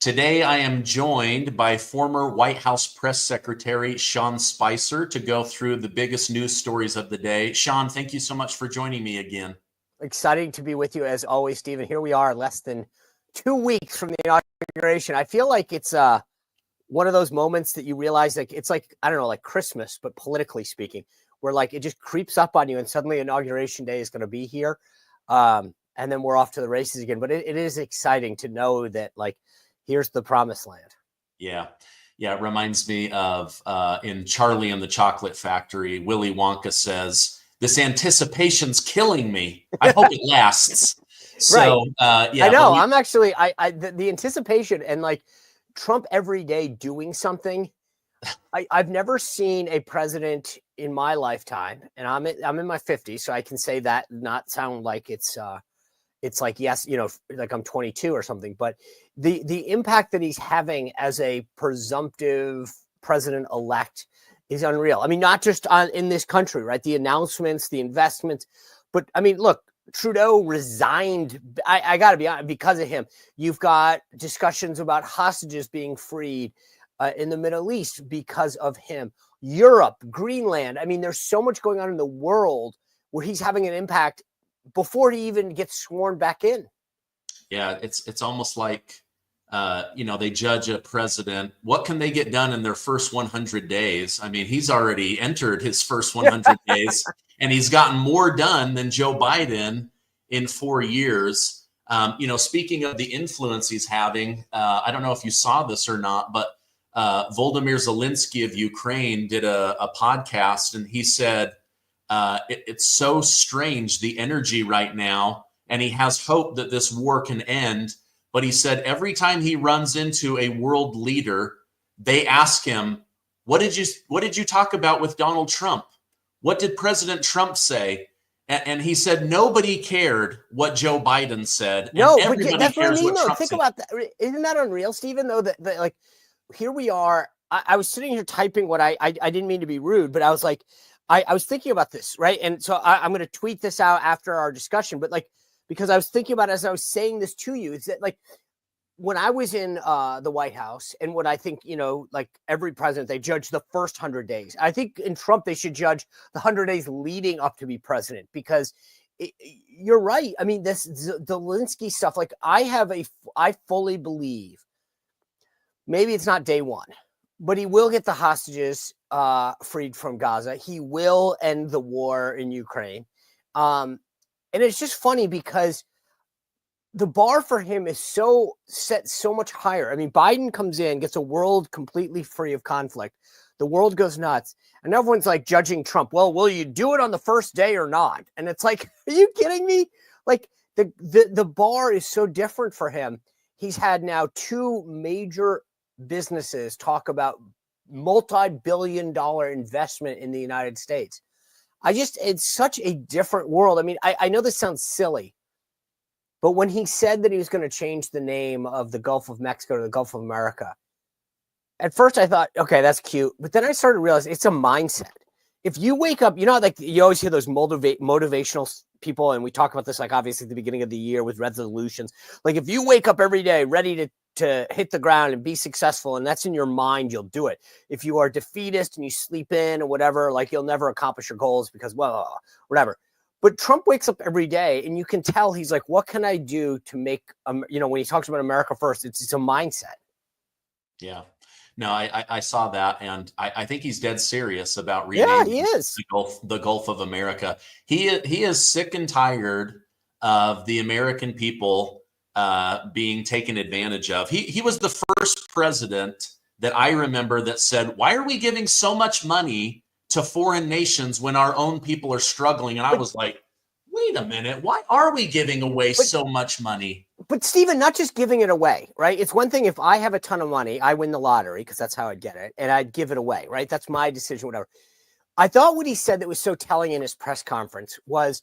Today, I am joined by former White House Press Secretary Sean Spicer to go through the biggest news stories of the day. Sean, thank you so much for joining me again. Exciting to be with you as always, Stephen. Here we are, less than 2 weeks from the inauguration. I feel like it's one of those moments that you realize, like it's like, I don't know, like Christmas, but politically speaking, where like it just creeps up on you and suddenly Inauguration Day is going to be here. And then we're off to the races again. But it is exciting to know that, like, here's the promised land. Yeah. It reminds me of in Charlie and the Chocolate Factory, Willy Wonka says, "This anticipation's killing me. I hope it lasts." So, right. I know. I'm actually, the anticipation and like Trump every day doing something. I've never seen a president in my lifetime, and I'm in my 50s, so I can say that, not sound like it's like, yes, you know, like I'm 22 or something, but the impact that he's having as a presumptive president-elect is unreal. I mean, not just in this country, right? The announcements, the investments, but I mean, look, Trudeau resigned. I got to be honest, because of him. You've got discussions about hostages being freed in the Middle East because of him. Europe, Greenland. I mean, there's so much going on in the world where he's having an impact before he even gets sworn back in. Yeah, it's almost like, they judge a president. What can they get done in their first 100 days? I mean, he's already entered his first 100 days, and he's gotten more done than Joe Biden in 4 years. Speaking of the influence he's having, I don't know if you saw this or not, but Volodymyr Zelensky of Ukraine did a podcast, and he said, it's so strange, the energy right now, and he has hope that this war can end. But he said every time he runs into a world leader, they ask him, what did you talk about with Donald Trump? What did President Trump say? And he said nobody cared what Joe Biden said. No, and but that's what I mean, though. Think said. about that. Isn't that unreal, Stephen, though, that like, here we are. I was sitting here typing what I didn't mean to be rude, but I was like, I was thinking about this, right? And so I'm going to tweet this out after our discussion, but like, because I was thinking about it as I was saying this to you, it's that, like, when I was in the White House, and what I think, like every president, they judge the first 100 days. I think in Trump, they should judge the 100 days leading up to be president, because you're right. I mean, this Zelensky stuff, like I fully believe, maybe it's not day one, but he will get the hostages freed from Gaza. He will end the war in Ukraine. And it's just funny because the bar for him is set so much higher. I mean, Biden comes in, gets a world completely free of conflict. The world goes nuts. And everyone's like judging Trump. Well, will you do it on the first day or not? And it's like, are you kidding me? Like the bar is so different for him. He's had now 2 major businesses talk about multi-billion-dollar investment in the United States. It's such a different world. I mean, I know this sounds silly, but when he said that he was going to change the name of the Gulf of Mexico to the Gulf of America, at first I thought, okay, that's cute. But then I started to realize it's a mindset. If you wake up, like you always hear those motivational people, and we talk about this, like, obviously at the beginning of the year with resolutions. Like, if you wake up every day ready to hit the ground and be successful, and that's in your mind, you'll do it. If you are defeatist and you sleep in or whatever, like, you'll never accomplish your goals because, well, whatever. But Trump wakes up every day, and you can tell he's like, what can I do to make, when he talks about America first, it's a mindset. Yeah. No, I saw that, and I think he's dead serious about renaming he is. the Gulf of America. He is sick and tired of the American people being taken advantage of. He was the first president that I remember that said, why are we giving so much money to foreign nations when our own people are struggling? And I was like, wait a minute, why are we giving away so much money? But Stephen, not just giving it away, right? It's one thing if I have a ton of money, I win the lottery, because that's how I'd get it, and I'd give it away, right? That's my decision, whatever. I thought what he said that was so telling in his press conference was,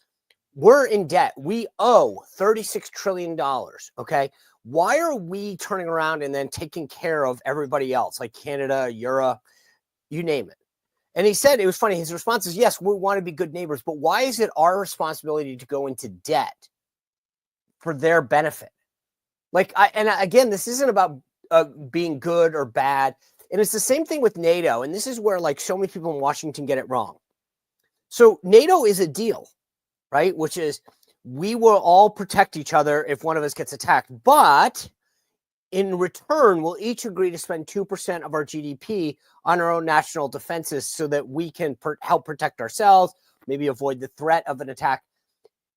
we're in debt. We owe $36 trillion, okay? Why are we turning around and then taking care of everybody else, like Canada, Europe, you name it? And he said, it was funny, his response is, yes, we want to be good neighbors, but why is it our responsibility to go into debt for their benefit? Like, again, this isn't about being good or bad. And it's the same thing with NATO. And this is where like so many people in Washington get it wrong. So NATO is a deal, right? Which is we will all protect each other if one of us gets attacked. But in return, we'll each agree to spend 2% of our GDP on our own national defenses so that we can help protect ourselves, maybe avoid the threat of an attack.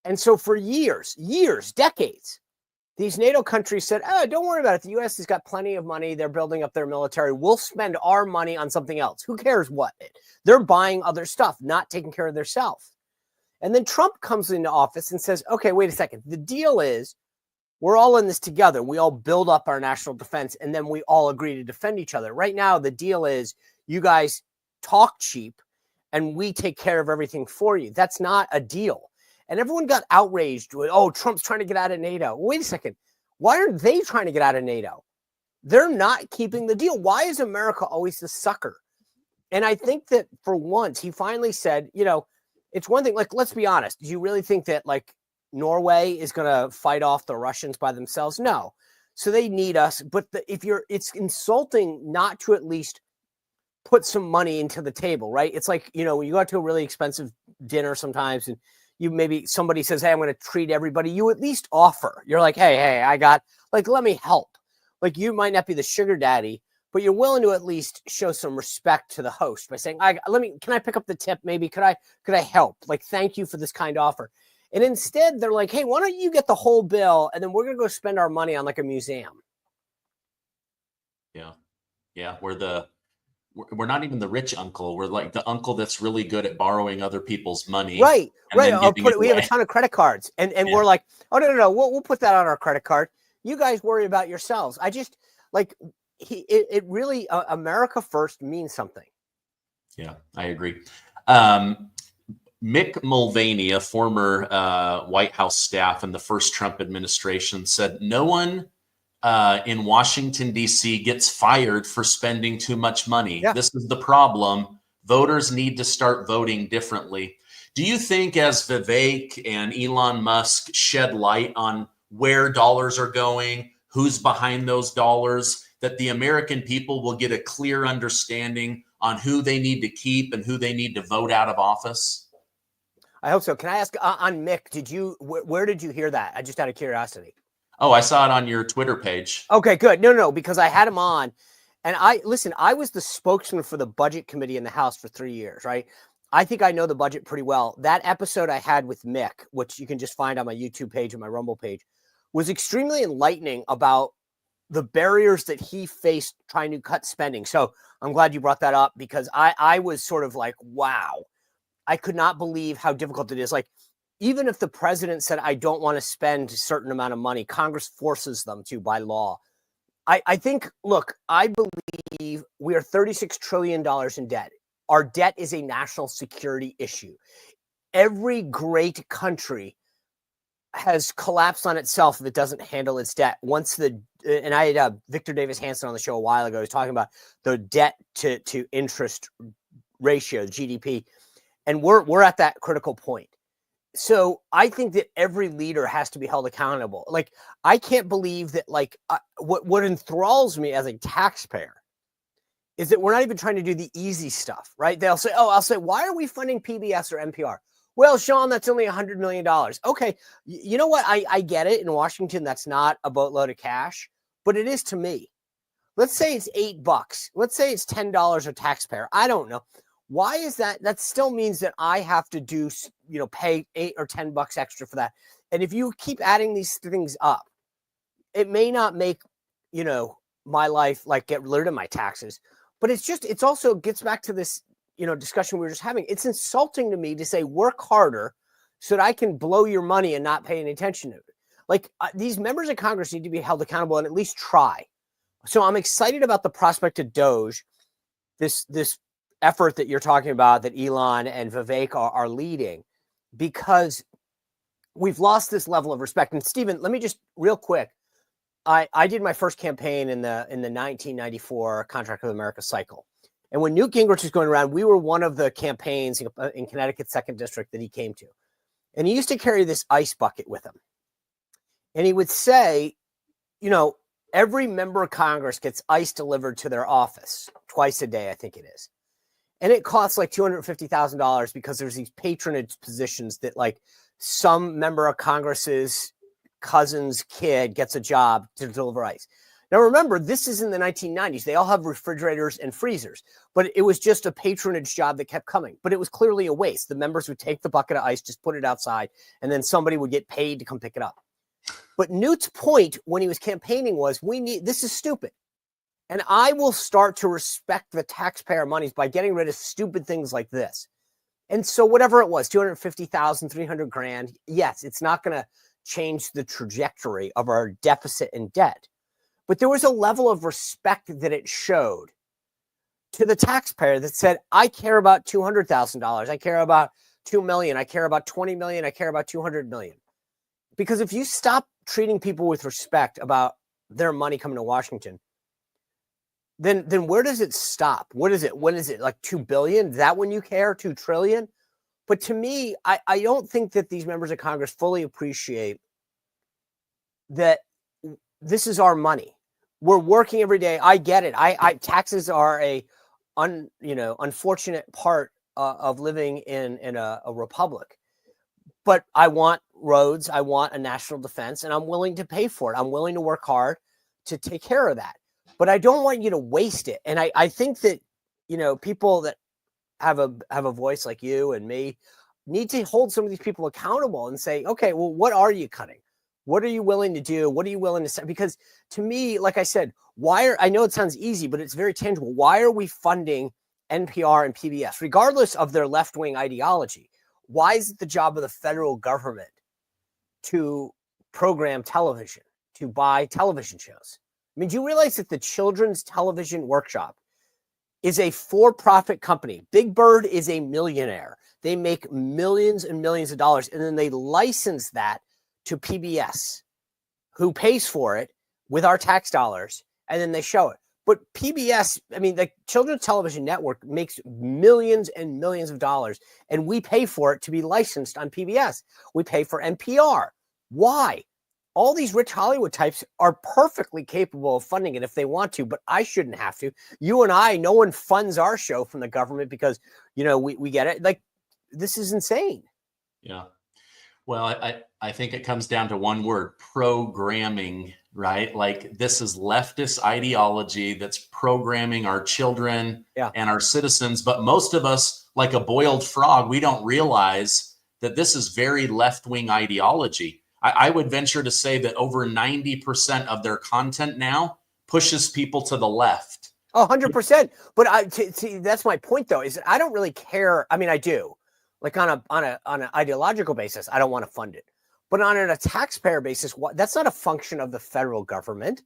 And so for years, decades, these NATO countries said, oh, don't worry about it. The U.S. has got plenty of money. They're building up their military. We'll spend our money on something else. Who cares what? They're buying other stuff, not taking care of themselves. And then Trump comes into office and says, okay, wait a second. The deal is we're all in this together. We all build up our national defense, and then we all agree to defend each other. Right now, the deal is you guys talk cheap, and we take care of everything for you. That's not a deal. And everyone got outraged with, oh, Trump's trying to get out of NATO. Wait a second. Why are they trying to get out of NATO? They're not keeping the deal. Why is America always the sucker? And I think that for once, he finally said, it's one thing, like, let's be honest. Do you really think that, like, Norway is going to fight off the Russians by themselves? No. So they need us. But it's insulting not to at least put some money into the table, right? It's like, when you go out to a really expensive dinner sometimes and maybe somebody says, hey, I'm going to treat everybody. You at least offer. You're like, hey, I got, like, let me help. Like, you might not be the sugar daddy, but you're willing to at least show some respect to the host by saying, can I pick up the tip? Maybe could I help? Like, thank you for this kind offer. And instead they're like, hey, why don't you get the whole bill? And then we're going to go spend our money on like a museum. Yeah. Yeah. We're not even the rich uncle. We're like the uncle that's really good at borrowing other people's money. Right. We have a ton of credit cards and we're like, oh, no. We'll put that on our credit card. You guys worry about yourselves. I just like it really, America first means something. Yeah, I agree. Mick Mulvaney, a former White House staff in the first Trump administration, said no one in Washington, D.C. gets fired for spending too much money. Yeah. This is the problem. Voters need to start voting differently. Do you think as Vivek and Elon Musk shed light on where dollars are going, who's behind those dollars, that the American people will get a clear understanding on who they need to keep and who they need to vote out of office? I hope so. Can I ask on Mick, where did you hear that? I just out of curiosity. Oh, I saw it on your Twitter page. Okay, good. No, because I had him on and I was the spokesman for the budget committee in the House for 3 years, right? I think I know the budget pretty well. That episode I had with Mick, which you can just find on my YouTube page and my Rumble page, was extremely enlightening about the barriers that he faced trying to cut spending. So I'm glad you brought that up because I was sort of like, wow, I could not believe how difficult it is. Like, even if the president said, I don't want to spend a certain amount of money, Congress forces them to by law. I think, look, I believe we are $36 trillion in debt. Our debt is a national security issue. Every great country has collapsed on itself if it doesn't handle its debt. And I had Victor Davis Hanson on the show a while ago. He was talking about the debt to interest ratio, GDP. And we're at that critical point. So I think that every leader has to be held accountable. Like, I can't believe that, like, what enthralls me as a taxpayer is that we're not even trying to do the easy stuff, right? I'll say, why are we funding PBS or NPR? Well, Sean, that's only $100 million. Okay. You know what? I get it. In Washington, that's not a boatload of cash, but it is to me. Let's say it's $8. Let's say it's $10 a taxpayer. I don't know. Why is that? That still means that I have to pay $8 or $10 extra for that. And if you keep adding these things up, it may not make, my life like get rid of my taxes, but it's also gets back to this, discussion we were just having. It's insulting to me to say work harder so that I can blow your money and not pay any attention to it. Like, these members of Congress need to be held accountable and at least try. So I'm excited about the prospect of Doge, this effort that you're talking about that Elon and Vivek are leading, because we've lost this level of respect. And Stephen, let me just real quick. I did my first campaign in the 1994 Contract with America cycle. And when Newt Gingrich was going around, we were one of the campaigns in Connecticut's 2nd District that he came to. And he used to carry this ice bucket with him. And he would say, every member of Congress gets ice delivered to their office twice a day, I think it is. And it costs like $250,000 because there's these patronage positions that like some member of Congress's cousin's kid gets a job to deliver ice. Now, remember, this is in the 1990s. They all have refrigerators and freezers, but it was just a patronage job that kept coming. But it was clearly a waste. The members would take the bucket of ice, just put it outside, and then somebody would get paid to come pick it up. But Newt's point when he was campaigning was, this is stupid. And I will start to respect the taxpayer monies by getting rid of stupid things like this. And so whatever it was, 250,000, 300 grand, yes, it's not going to change the trajectory of our deficit and debt. But there was a level of respect that it showed to the taxpayer that said, I care about $200,000. I care about $2 million. I care about $20 million. I care about $200 million. Because if you stop treating people with respect about their money coming to Washington, then where does it stop? What is it? When is it like 2 billion? Is that when you care? 2 trillion? But to me, I don't think that these members of Congress fully appreciate that this is our money. We're working every day. I get it. Taxes are a unfortunate part of living in a republic. But I want roads. I want a national defense, and I'm willing to pay for it. I'm willing to work hard to take care of that. But I don't want you to waste it. And I think that, people that have a voice like you and me need to hold some of these people accountable and say, okay, well, what are you cutting? What are you willing to do? What are you willing to say? Because to me, like I said, I know it sounds easy, but it's very tangible. Why are we funding NPR and PBS, regardless of their left-wing ideology? Why is it the job of the federal government to program television, to buy television shows? I mean, do you realize that the Children's Television Workshop is a for-profit company? Big Bird is a millionaire. They make millions and millions of dollars, and then they license that to PBS, who pays for it with our tax dollars, and then they show it. But PBS, the Children's Television Network makes millions and millions of dollars, and we pay for it to be licensed on PBS. We pay for NPR. Why? All these rich Hollywood types are perfectly capable of funding it if they want to, but I shouldn't have to. You and I, no one funds our show from the government because, we get it. Like, this is insane. Yeah. Well, I think it comes down to one word: programming, right? Like, this is leftist ideology that's programming our children and our citizens. But most of us, like a boiled frog, we don't realize that this is very left-wing ideology. I would venture to say that over 90% of their content now pushes people to the left. 100%. But that's my point, though, is that I don't really care. I mean, I do. Like on an ideological basis, I don't want to fund it. But on a taxpayer basis, that's not a function of the federal government.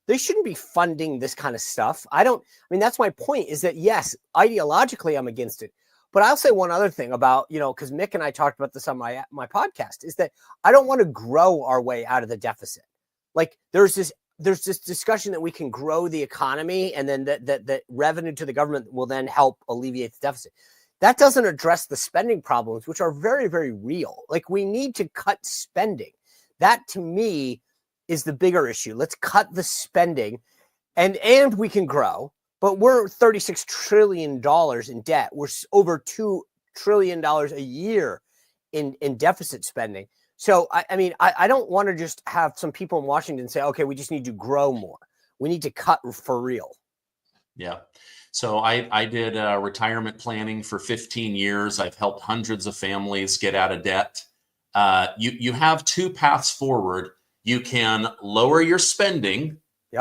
They shouldn't be funding this kind of stuff. That's my point, is that, yes, ideologically, I'm against it. But I'll say one other thing about, because Mick and I talked about this on my podcast, is that I don't want to grow our way out of the deficit. Like, there's this discussion that we can grow the economy, and then that revenue to the government will then help alleviate the deficit. That doesn't address the spending problems, which are very, very real. Like, we need to cut spending. That, to me, is the bigger issue. Let's cut the spending, and we can grow. But we're $36 trillion in debt. We're over $2 trillion a year in deficit spending. So, I don't want to just have some people in Washington say, okay, we just need to grow more. We need to cut for real. Yeah. So I did retirement planning for 15 years. I've helped hundreds of families get out of debt. You have two paths forward. You can lower your spending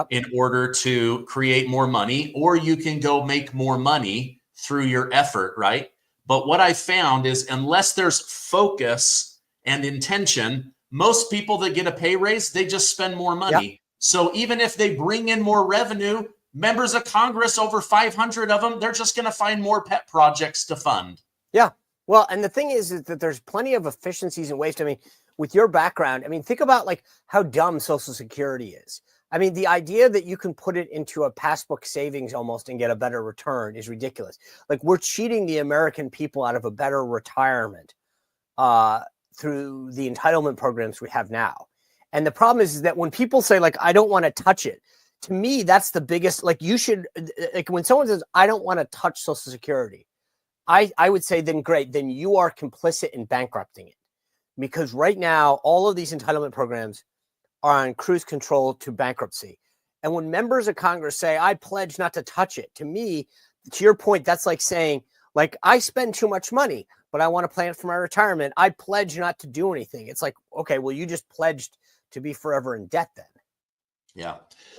in order to create more money, or you can go make more money through your effort, right? But what I found is, unless there's focus and intention, most people that get a pay raise, they just spend more money. Yep. So even if they bring in more revenue, members of Congress, over 500 of them, they're just going to find more pet projects to fund. Yeah. Well, and the thing is that there's plenty of efficiencies and waste. With your background, think about like how dumb Social Security is. The idea that you can put it into a passbook savings almost and get a better return is ridiculous. Like, we're cheating the American people out of a better retirement through the entitlement programs we have now. And the problem is that when people say, like, I don't want to touch it, to me, that's the biggest, like, you should, like, when someone says, I don't want to touch Social Security, I would say, then great, then you are complicit in bankrupting it. Because right now, all of these entitlement programs are on cruise control to bankruptcy. And when members of Congress say, I pledge not to touch it, to me, to your point, that's like saying, like, I spend too much money, but I want to plan for my retirement. I pledge not to do anything. It's like, okay, well, you just pledged to be forever in debt then. Yeah.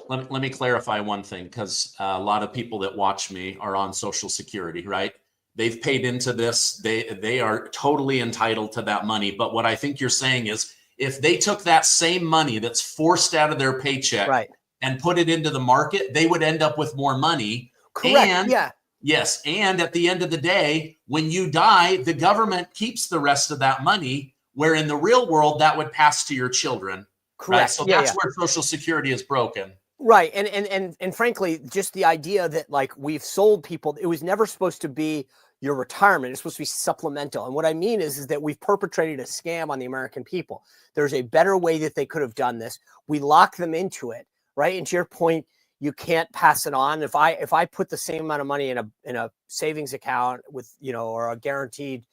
Let me clarify one thing, because a lot of people that watch me are on Social Security, right? They've paid into this. They are totally entitled to that money. But what I think you're saying is, if they took that same money that's forced out of their paycheck, right, and put it into the market, they would end up with more money. Correct. And yeah. Yes. And at the end of the day, when you die, the government keeps the rest of that money, where in the real world, that would pass to your children. Correct. Right? So that's where Social Security is broken. Right. And frankly, just the idea that, like, we've sold people, it was never supposed to be your retirement. It's supposed to be supplemental. And what I mean is that we've perpetrated a scam on the American people. There's a better way that they could have done this. We lock them into it, right? And to your point, you can't pass it on. If I put the same amount of money in a savings account with, or a guaranteed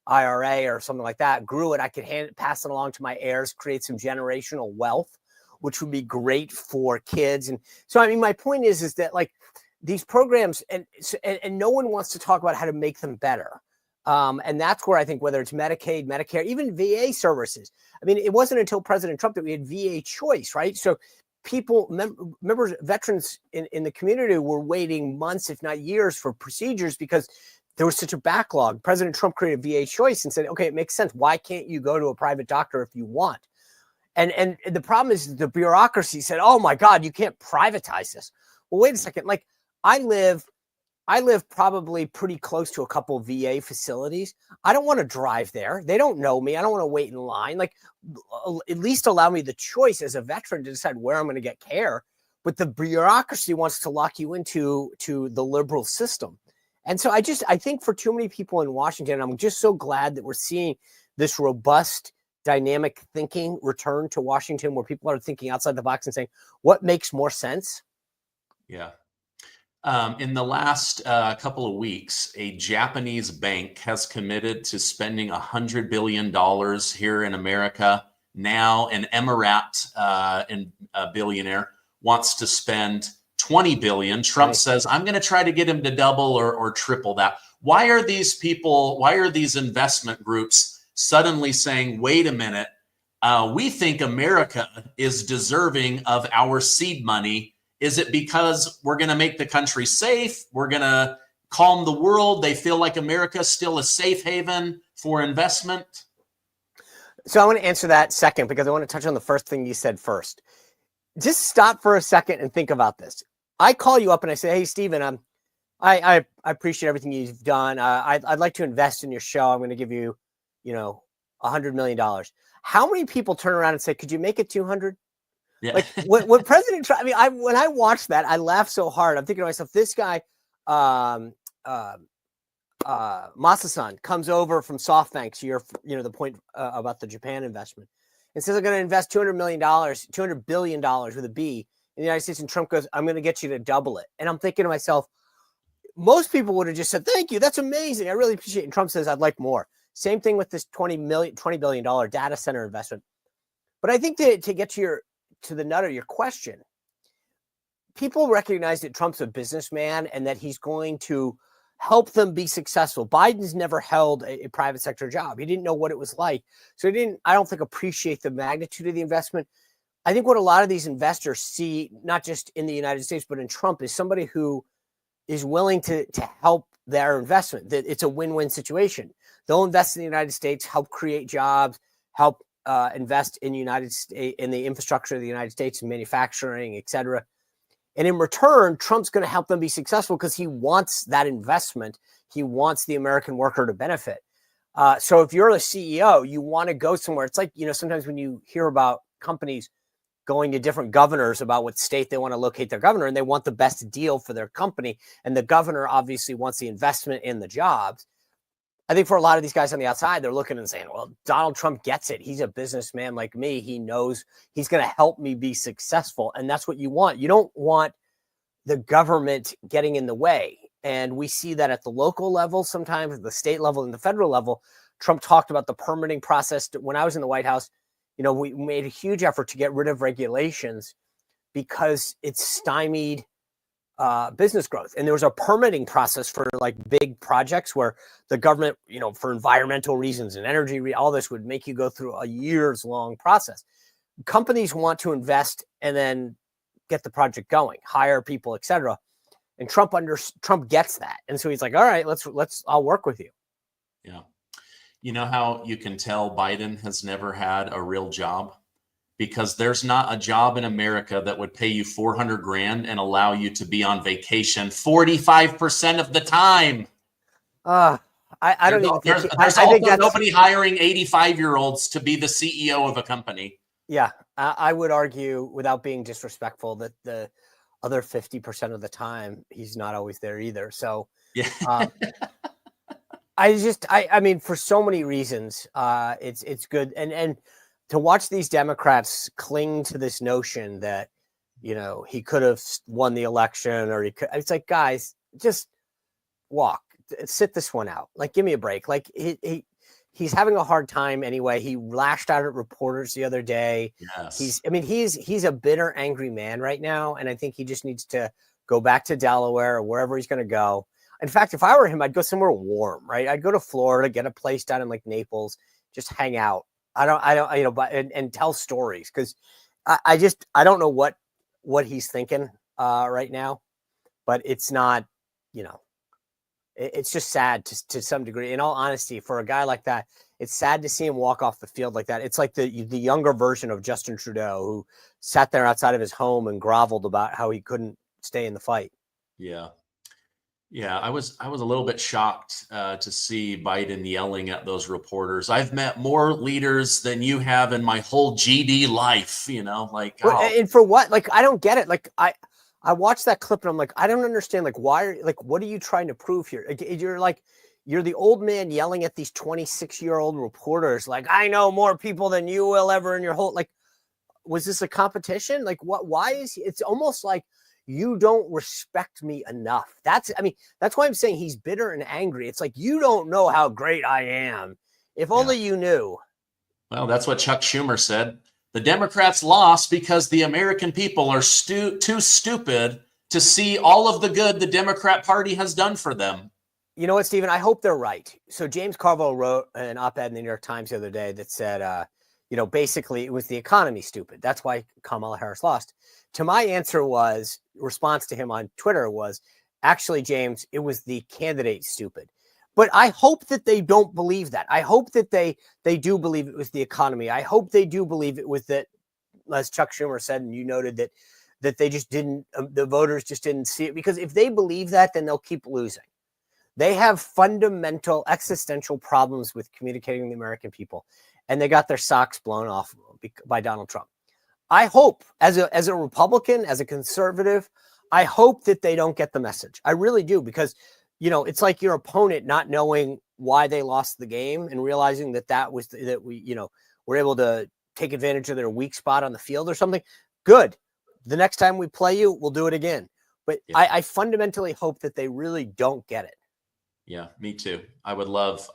IRA or something like that, grew it, I could pass it along to my heirs, create some generational wealth, which would be great for kids. And so, I mean, my point is that, like, these programs, and no one wants to talk about how to make them better. And that's where I think, whether it's Medicaid, Medicare, even VA services. I mean, it wasn't until President Trump that we had VA choice, right? So people, members, veterans in the community were waiting months, if not years, for procedures because there was such a backlog. President Trump created VA choice and said, okay, it makes sense. Why can't you go to a private doctor if you want? And the problem is the bureaucracy said, oh my God, you can't privatize this. Well, wait a second. Like, I live probably pretty close to a couple of VA facilities. I don't want to drive there. They don't know me. I don't want to wait in line. Like, at least allow me the choice as a veteran to decide where I'm going to get care. But the bureaucracy wants to lock you into the liberal system. And so I think for too many people in Washington, I'm just so glad that we're seeing this robust, dynamic thinking return to Washington, where people are thinking outside the box and saying, what makes more sense? Yeah. In the last couple of weeks, a Japanese bank has committed to spending $100 billion here in America. Now an Emirati billionaire wants to spend $20 billion. Trump says, I'm going to try to get him to double or triple that. Why are these investment groups suddenly saying, wait a minute, we think America is deserving of our seed money? Is it because we're going to make the country safe? We're going to calm the world? They feel like America is still a safe haven for investment? So I want to answer that second, because I want to touch on the first thing you said first. Just stop for a second and think about this. I call you up and I say, hey, Stephen, I appreciate everything you've done. I'd like to invest in your show. I'm going to give you, $100 million. How many people turn around and say, could you make it 200? Yeah. Like when President Trump, when I watched that, I laughed so hard. I'm thinking to myself, this guy, Masa-san, comes over from SoftBank to the point about the Japan investment, and says, I'm going to invest $200 billion with a B in the United States. And Trump goes, I'm going to get you to double it. And I'm thinking to myself, most people would have just said, thank you, that's amazing, I really appreciate it. And Trump says, I'd like more. Same thing with this $20 billion data center investment. But I think to get to the nut of your question, people recognize that Trump's a businessman and that he's going to help them be successful. Biden's never held a private sector job. He didn't know what it was like. So I don't think, appreciate the magnitude of the investment. I think what a lot of these investors see, not just in the United States, but in Trump, is somebody who is willing to help their investment. That it's a win-win situation. They'll invest in the United States, help create jobs, help invest in in the infrastructure of the United States, manufacturing, et cetera. And in return, Trump's going to help them be successful because he wants that investment. He wants the American worker to benefit. So if you're a CEO, you want to go somewhere. It's like, sometimes when you hear about companies going to different governors about what state they want to locate their governor, and they want the best deal for their company, and the governor obviously wants the investment in the jobs. I think for a lot of these guys on the outside, they're looking and saying, well, Donald Trump gets it. He's a businessman like me. He knows he's going to help me be successful. And that's what you want. You don't want the government getting in the way. And we see that at the local level, sometimes at the state level and the federal level. Trump talked about the permitting process. When I was in the White House, we made a huge effort to get rid of regulations because it's stymied business growth. And there was a permitting process for like big projects where the government, for environmental reasons and energy, all this would make you go through a years long process. Companies want to invest and then get the project going, hire people, etc. And Trump gets that. And so he's like, all right, I'll work with you. Yeah. You know how you can tell Biden has never had a real job? Because there's not a job in America that would pay you $400,000 and allow you to be on vacation 45% of the time. I don't even think there's also nobody hiring 85-year-olds to be the CEO of a company. Yeah, I would argue, without being disrespectful, that the other 50% of the time he's not always there either. So yeah. I mean, for so many reasons, it's good. And to watch these Democrats cling to this notion that, he could have won the election or it's like, guys, just sit this one out. Like, give me a break. Like he's having a hard time anyway. He lashed out at reporters the other day. Yes. He's a bitter, angry man right now. And I think he just needs to go back to Delaware or wherever he's going to go. In fact, if I were him, I'd go somewhere warm, right? I'd go to Florida, get a place down in like Naples, just hang out. And tell stories. Cause I don't know what he's thinking right now, but it's not, it's just sad to some degree. In all honesty, for a guy like that, it's sad to see him walk off the field like that. It's like the younger version of Justin Trudeau, who sat there outside of his home and groveled about how he couldn't stay in the fight. Yeah. Yeah, I was a little bit shocked to see Biden yelling at those reporters. I've met more leaders than you have in my whole GD life, And for what? Like, I don't get it. Like, I watched that clip and I'm like, I don't understand. Like, what are you trying to prove here? You're the old man yelling at these 26-year-old reporters. Like, I know more people than you will ever in your whole, like, was this a competition? Like, why it's almost like, you don't respect me enough. That's why I'm saying he's bitter and angry. It's like, you don't know how great I am. If only you knew. Well, that's what Chuck Schumer said. The Democrats lost because the American people are too stupid to see all of the good the Democrat Party has done for them. You know what, Stephen? I hope they're right. So James Carville wrote an op-ed in the New York Times the other day that said, basically it was the economy stupid. That's why Kamala Harris lost. To my response to him on Twitter was, actually, James, it was the candidate stupid. But I hope that they don't believe that. I hope that they do believe it was the economy. I hope they do believe it was that, as Chuck Schumer said, and you noted that they just didn't, the voters just didn't see it. Because if they believe that, then they'll keep losing. They have fundamental existential problems with communicating with the American people. And they got their socks blown off by Donald Trump. I hope, as a Republican, as a conservative, I hope that they don't get the message. I really do, because, it's like your opponent not knowing why they lost the game and realizing that we were able to take advantage of their weak spot on the field or something. Good. The next time we play you, we'll do it again. But yeah. I fundamentally hope that they really don't get it. Yeah, me too. I would love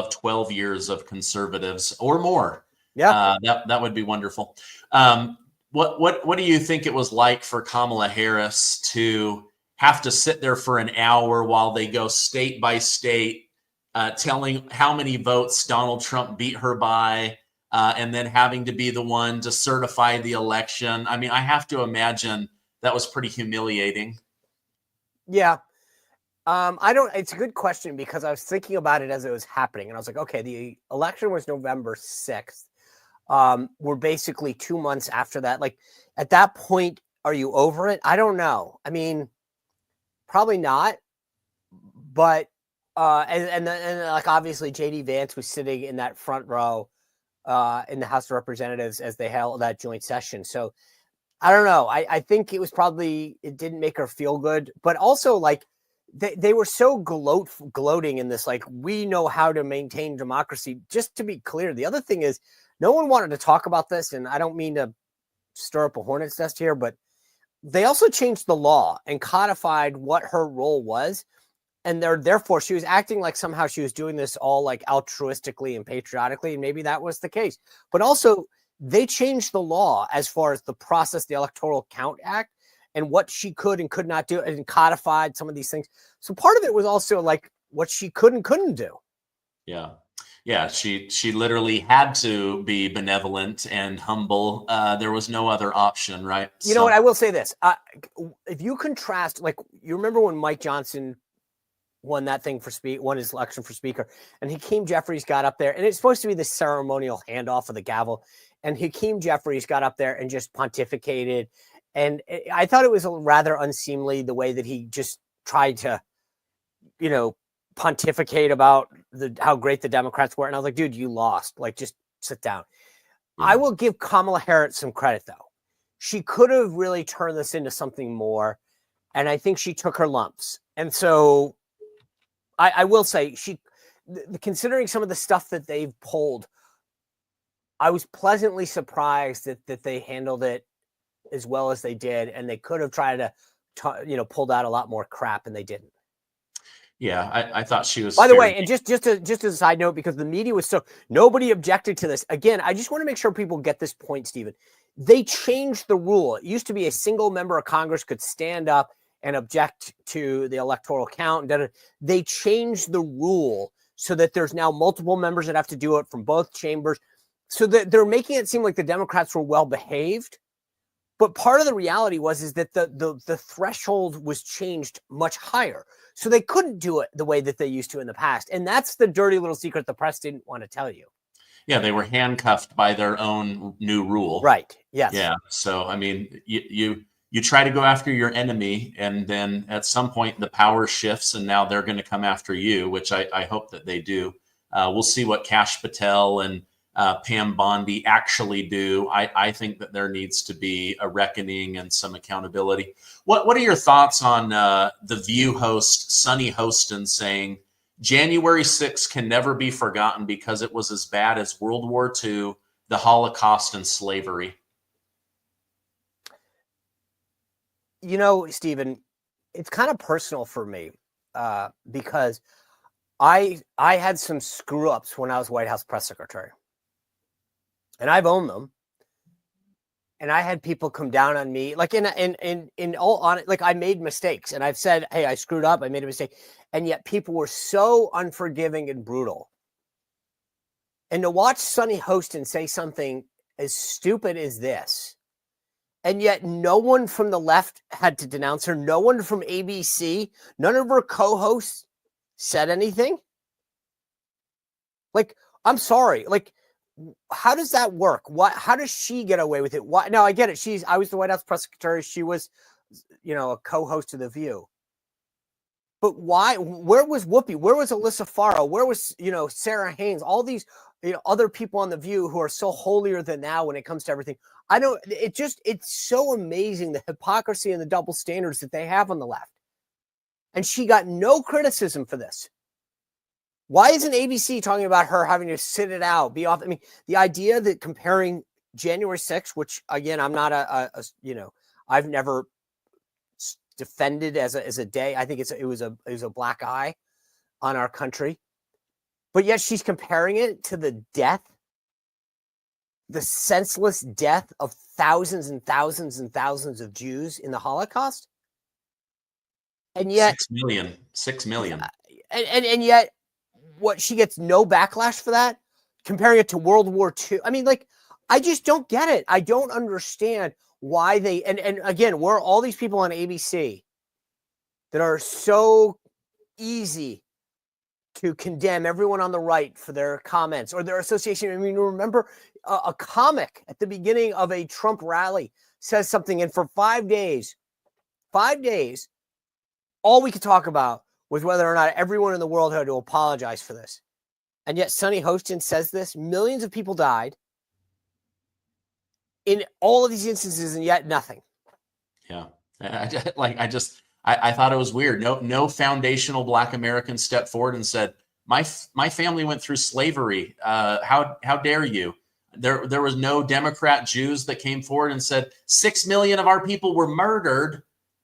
12 years of conservatives or more. Yeah, that would be wonderful. What do you think it was like for Kamala Harris to have to sit there for an hour while they go state by state, telling how many votes Donald Trump beat her by, and then having to be the one to certify the election? I mean, I have to imagine that was pretty humiliating. Yeah. It's a good question, because I was thinking about it as it was happening, and I was like, okay, the election was November 6th. We're basically 2 months after that. Like, at that point, are you over it? I don't know. I mean, probably not. But and like, obviously JD Vance was sitting in that front row in the House of Representatives as they held that joint session. So I don't know. I think it didn't make her feel good. But also, like, they were so gloating in this, like, we know how to maintain democracy. Just to be clear, the other thing is no one wanted to talk about this, and I don't mean to stir up a hornet's nest here, but they also changed the law and codified what her role was. And therefore, she was acting like somehow she was doing this all like altruistically and patriotically. And maybe that was the case. But also, they changed the law as far as the process, the Electoral Count Act, and what she could and could not do, and codified some of these things. So part of it was also like what she could and couldn't do. Yeah. Yeah, she literally had to be benevolent and humble. There was no other option, right? You know what? I will say this. If you contrast, like, you remember when Mike Johnson won that thing for won his election for speaker, and Hakeem Jeffries got up there, and it's supposed to be the ceremonial handoff of the gavel, and Hakeem Jeffries got up there and just pontificated, and I thought it was rather unseemly the way that he just tried to, pontificate about how great the Democrats were, and I was like, dude, you lost. Like, just sit down. Yeah. I will give Kamala Harris some credit, though. She could have really turned this into something more, and I think she took her lumps, and so I will say, considering some of the stuff that they've pulled, I was pleasantly surprised that they handled it as well as they did, and they could have tried to pulled out a lot more crap, and they didn't. Yeah, I thought she was. By the way, and just as a side note, because the media was nobody objected to this. Again, I just want to make sure people get this point, Stephen. They changed the rule. It used to be a single member of Congress could stand up and object to the electoral count. They changed the rule so that there's now multiple members that have to do it from both chambers, so that they're making it seem like the Democrats were well behaved. But part of the reality is that the threshold was changed much higher, so they couldn't do it the way that they used to in the past. And that's the dirty little secret the press didn't want to tell you. Yeah, they were handcuffed by their own new rule. Right. Yes. Yeah. So I mean, you try to go after your enemy, and then at some point the power shifts, and now they're going to come after you, which I hope that they do. We'll see what Kash Patel and Pam Bondi actually do. I think that there needs to be a reckoning and some accountability. What are your thoughts on the View host Sunny Hostin saying January 6th can never be forgotten because it was as bad as World War II, the Holocaust, and slavery? Stephen, it's kind of personal for me because I had some screw ups when I was White House press secretary, and I've owned them. And I had people come down on me, like in all on it, like I made mistakes, and I've said, hey, I screwed up, I made a mistake, and yet people were so unforgiving and brutal. And to watch Sunny Hostin say something as stupid as this, and yet no one from the left had to denounce her. No one from ABC, none of her co-hosts said anything. Like, I'm sorry. Like, how does that work? How does she get away with it? Why? Now, I get it. I was the White House press secretary. She was, a co-host of The View. But why? Where was Whoopi? Where was Alyssa Farah? Where was, Sarah Haynes? All these, other people on The View who are so holier than thou when it comes to everything. It's so amazing, the hypocrisy and the double standards that they have on the left. And she got no criticism for this. Why isn't ABC talking about her having to sit it out, be off? I mean, the idea that comparing January 6th, which again, I'm not I've never defended as a day. I think it was a black eye on our country, but yet she's comparing it to the senseless death of thousands and thousands and thousands of Jews in the Holocaust. And yet 6 million. And yet what, she gets no backlash for that, comparing it to World War II. I mean, like, I just don't get it. I don't understand why they, and again, we're all these people on ABC that are so easy to condemn everyone on the right for their comments or their association. I mean, remember a comic at the beginning of a Trump rally says something, and for 5 days, all we could talk about was whether or not everyone in the world had to apologize for this. And yet Sunny Hostin says this. Millions of people died in all of these instances, and yet nothing. Yeah. I thought it was weird. No foundational Black Americans stepped forward and said, my family went through slavery. How dare you? There was no Democrat Jews that came forward and said 6 million of our people were murdered,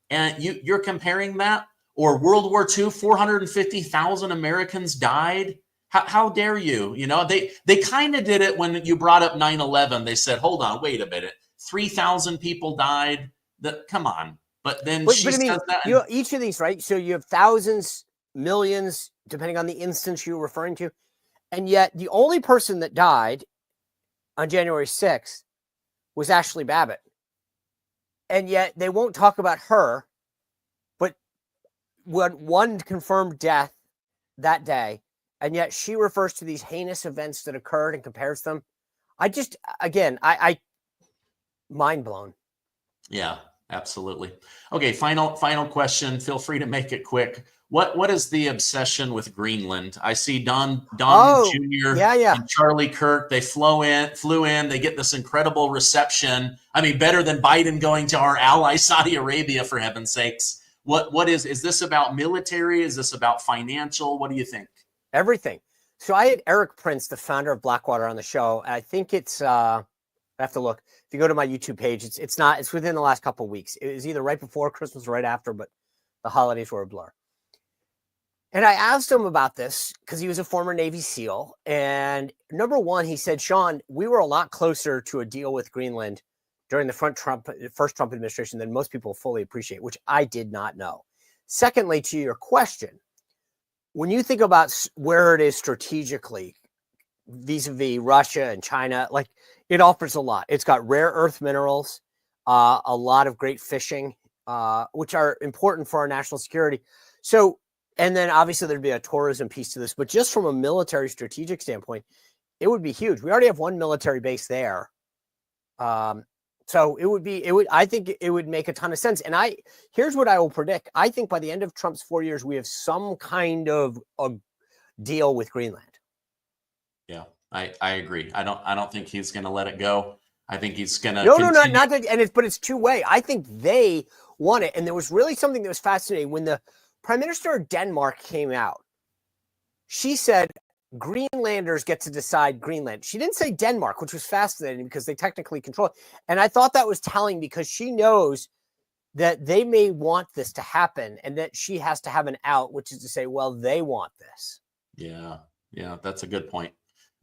and you're comparing that? Or World War II, 450,000 Americans died. How dare you? You know, they kind of did it when you brought up 9/11. They said, hold on, wait a minute, 3,000 people died. Come on. But then she I mean, says that. You know, each of these, right? So you have thousands, millions, depending on the instance you're referring to. And yet the only person that died on January 6th was Ashley Babbitt. And yet they won't talk about her, but one confirmed death that day. And yet she refers to these heinous events that occurred and compares them. I mind blown. Yeah, absolutely. Okay, final question. Feel free to make it quick. What is the obsession with Greenland? I see Don Jr. and Charlie Kirk. They flew in. They get this incredible reception. I mean, better than Biden going to our ally Saudi Arabia, for heaven's sakes. What is this about military? Is this about financial? What do you think? Everything. So I had Eric Prince, the founder of Blackwater, on the show. I think it's I have to look. If you go to my YouTube page, it's within the last couple of weeks. It was either right before Christmas or right after, but the holidays were a blur. And I asked him about this because he was a former Navy SEAL. And number one, he said, Sean, we were a lot closer to a deal with Greenland during the first Trump administration than most people fully appreciate, which I did not know. Secondly, to your question, when you think about where it is strategically vis-a-vis Russia and China, like it offers a lot. It's got rare earth minerals, a lot of great fishing, which are important for our national security. So, and then obviously there'd be a tourism piece to this, but just from a military strategic standpoint, it would be huge. We already have one military base there. So I think it would make a ton of sense. And here's what I will predict. I think by the end of Trump's 4 years, we have some kind of a deal with Greenland. Yeah, I agree. I don't think he's going to let it go. I think he's going to. No, not that. But it's two way. I think they want it. And there was really something that was fascinating when the Prime Minister of Denmark came out. She said, Greenlanders get to decide Greenland. She didn't say Denmark, which was fascinating because they technically control it. And I thought that was telling because she knows that they may want this to happen and that she has to have an out, which is to say, well, they want this. Yeah, that's a good point.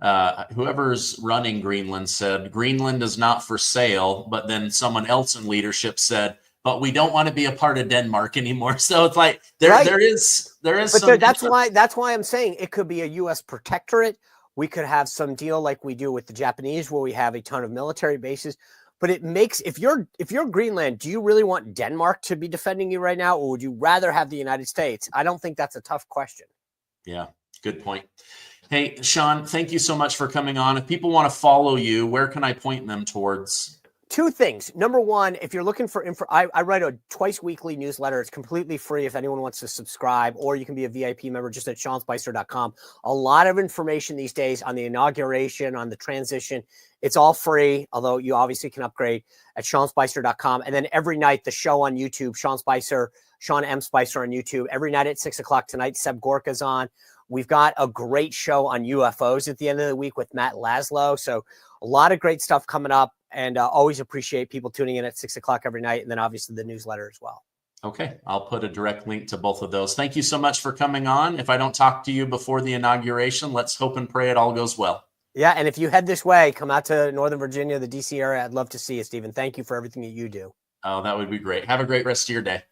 Whoever's running Greenland said Greenland is not for sale, but then someone else in leadership said, but we don't want to be a part of Denmark anymore. So it's like there is. But that's why I'm saying it could be a U.S. protectorate. We could have some deal like we do with the Japanese, where we have a ton of military bases. But it makes if you're Greenland, do you really want Denmark to be defending you right now, or would you rather have the United States? I don't think that's a tough question. Yeah, good point. Hey, Sean, thank you so much for coming on. If people want to follow you, where can I point them towards? Two things. Number one, if you're looking for info, I write a twice weekly newsletter. It's completely free if anyone wants to subscribe, or you can be a VIP member just at SeanSpicer.com. A lot of information these days on the inauguration, on the transition. It's all free, although you obviously can upgrade at SeanSpicer.com. And then every night, the show on YouTube, Sean M. Spicer on YouTube. Every night at 6 o'clock tonight, Seb Gorka's on. We've got a great show on UFOs at the end of the week with Matt Laszlo. So a lot of great stuff coming up. And always appreciate people tuning in at 6 o'clock every night. And then obviously the newsletter as well. Okay. I'll put a direct link to both of those. Thank you so much for coming on. If I don't talk to you before the inauguration, let's hope and pray it all goes well. Yeah. And if you head this way, come out to Northern Virginia, the DC area. I'd love to see you, Stephen. Thank you for everything that you do. Oh, that would be great. Have a great rest of your day.